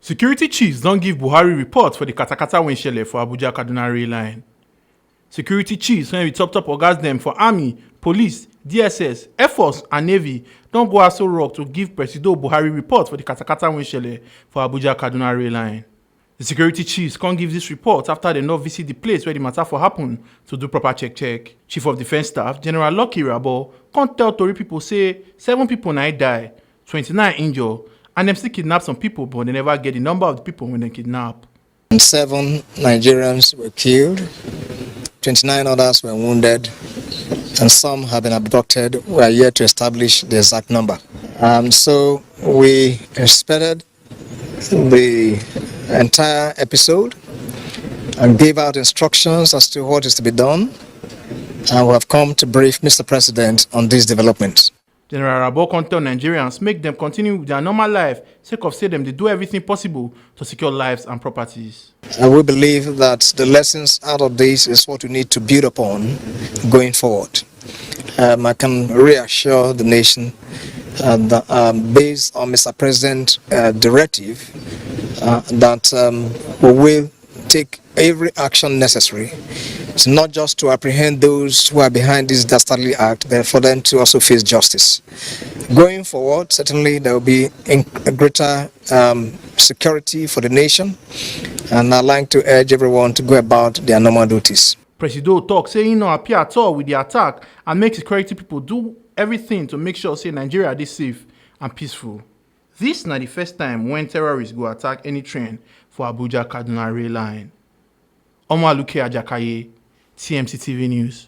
Security chiefs don't give Buhari report for the Katakata when Shele for Abuja Kaduna rail line. Security chiefs when we top ogas them for army, police, DSS, Air Force and Navy don't go so rock to give Presido Buhari report for the Katakata when Shele for Abuja Kaduna rail line. The security chiefs can't give this report after they not visit the place where the matter for happen to do proper check. Chief of Defence Staff, General Lucky Rabo, can't tell Tory people say 7 people now die, 29 injured, and them still kidnap some people, but they never get the number of the people when they kidnap. 7 Nigerians were killed, 29 others were wounded, and some have been abducted. We are yet to establish the exact number. So we expected the entire episode and gave out instructions as to what is to be done, and we have come to brief Mr. President on these developments. General Rabo can't tell Nigerians make them continue with their normal life, sake of say them they do everything possible to secure lives and properties. And we believe that the lessons out of this is what we need to build upon going forward. I can reassure the nation that based on Mr. President's directive, that we will take every action necessary. It's not just to apprehend those who are behind this dastardly act, but for them to also face justice. Going forward, certainly there will be a greater security for the nation, and I'd like to urge everyone to go about their normal duties. Presido talk say he no appear at all with the attack and make security people do everything to make sure say Nigeria is safe and peaceful. This not the first time when terrorists go attack any train for Abuja Kaduna rail line. Omaluke Ajakaye, TMC TV News.